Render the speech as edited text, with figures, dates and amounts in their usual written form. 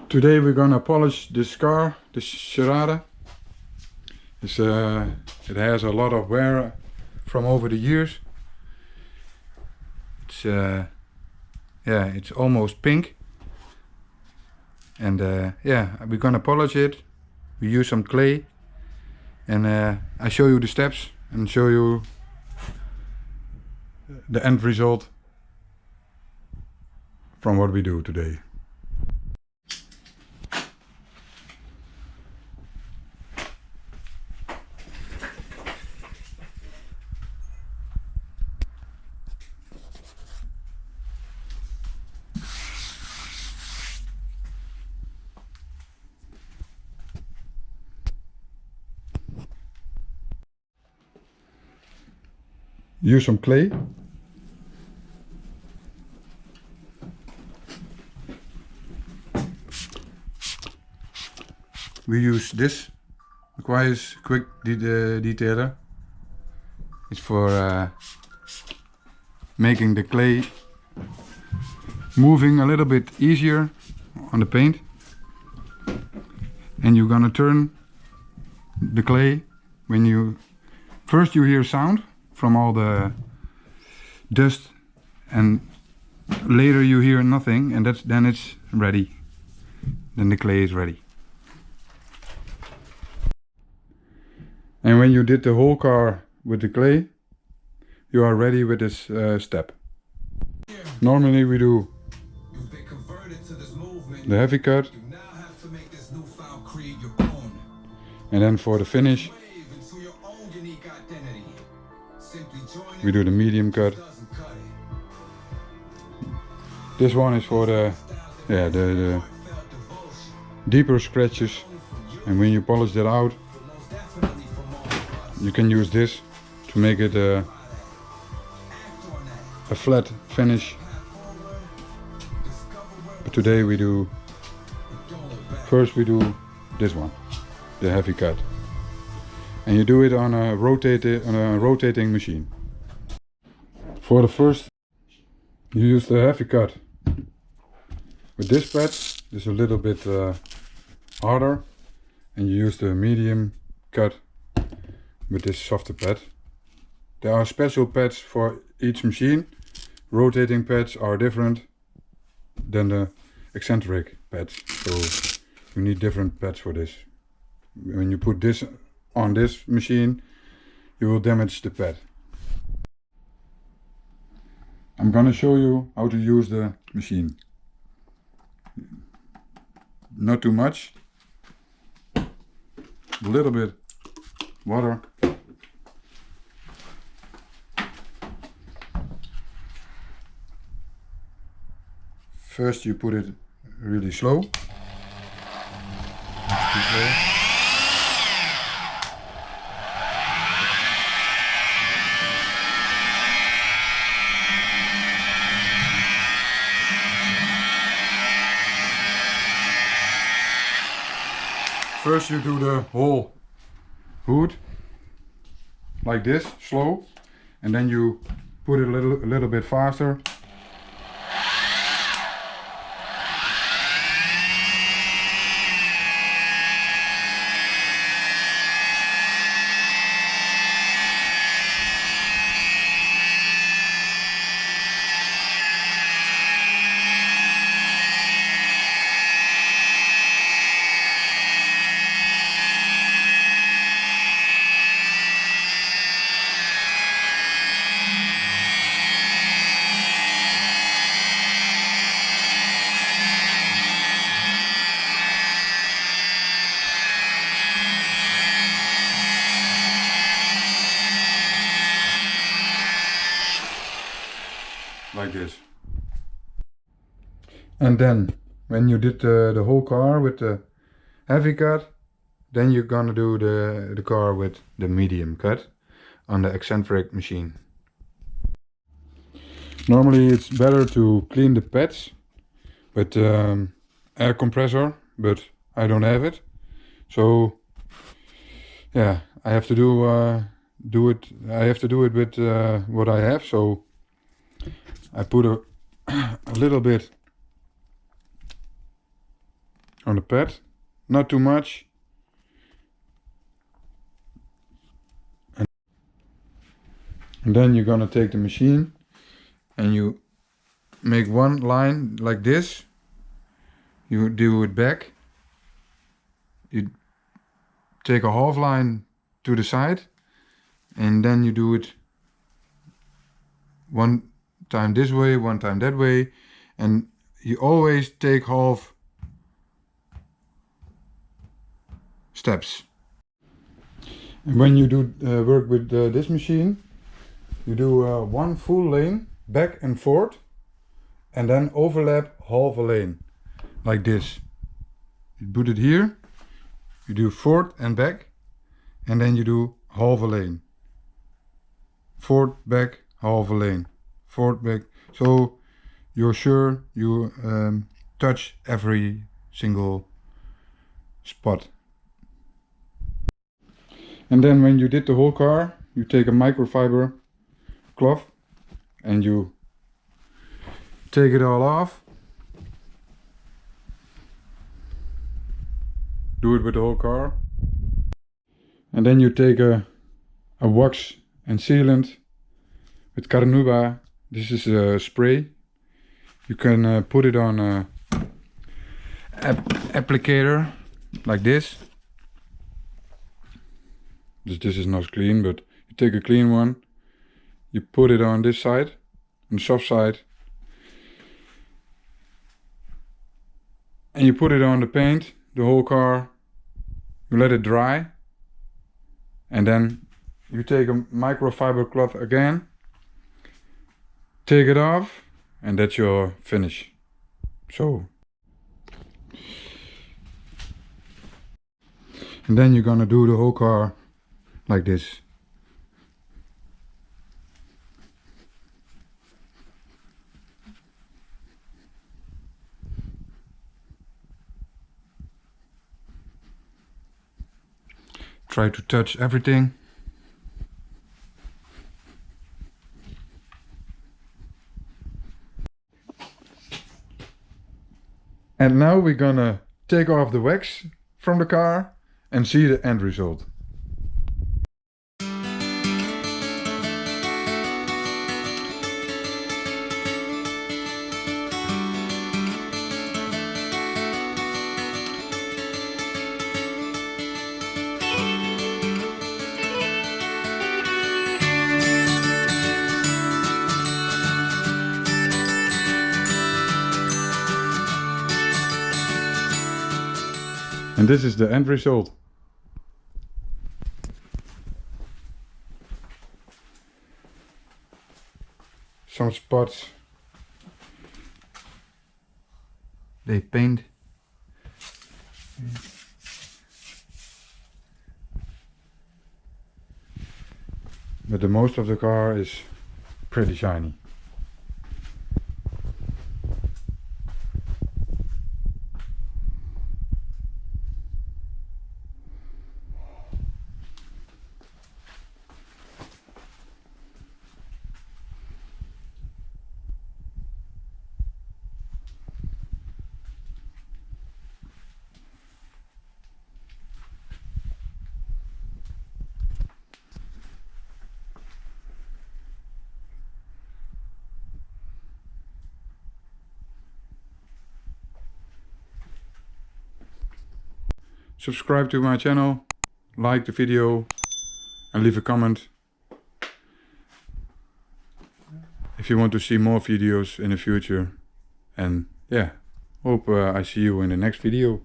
Today we're gonna polish this car, this Charade. It has a lot of wear from over the years. It's yeah, it's almost pink. And yeah, we're gonna polish it. We use some clay, and I show you the steps and show you the end result from what we do today. Use some clay. We use this, requires quick detailer. It's for making the clay moving a little bit easier on the paint. And you're gonna turn the clay when you first you hear sound from all the dust, and later you hear nothing, and then it's ready. Then the clay is ready. And when you did the whole car with the clay, you are ready with this step. Normally we do the heavy cut, and then for the finish we do the medium cut. This one is for the deeper scratches, and when you polish that out, you can use this to make it a flat finish. But today we do this one, the heavy cut, and you do it on a rotating machine. For the first, you use the heavy cut with this pad. It's a little bit harder, and you use the medium cut with this softer pad. There are special pads for each machine. Rotating pads are different than the eccentric pads, so you need different pads for this. When you put this on this machine, you will damage the pad. I'm gonna show you how to use the machine. Not too much, a little bit water. First you put it really slow. First you do the whole hood like this, slow, and then you put it a little bit faster. Like this. And then when you did the whole car with the heavy cut, then you're gonna do the car with the medium cut on the eccentric machine. Normally it's better to clean the pads with air compressor, but I don't have it, so yeah, I have to do it with what I have. So I put a little bit on the pad, not too much. And then you're gonna take the machine and you make one line like this. You do it back. You take a half line to the side and then you do it one time this way, one time that way, and you always take half steps. And when you do work with this machine, you do one full lane back and forth and then overlap half a lane like this. You put it here, you do forward and back, and then you do half a lane. Forward, back, half a lane. Forward, back. So you're sure you touch every single spot. And then when you did the whole car, you take a microfiber cloth and you take it all off. Do it with the whole car. And then you take a wax and sealant with Carnauba. This is a spray. You can put it on a applicator like this. This is not clean, but you take a clean one. You put it on this side, on the soft side. And you put it on the paint, the whole car. You let it dry. And then you take a microfiber cloth again. Take it off. And that's your finish. So. And then you're gonna do the whole car like this. Try to touch everything. And now we're gonna take off the wax from the car and see the end result. And this is the end result. Some spots they paint. But the most of the car is pretty shiny. Subscribe to my channel, like the video and leave a comment if you want to see more videos in the future. And yeah, hope I see you in the next video.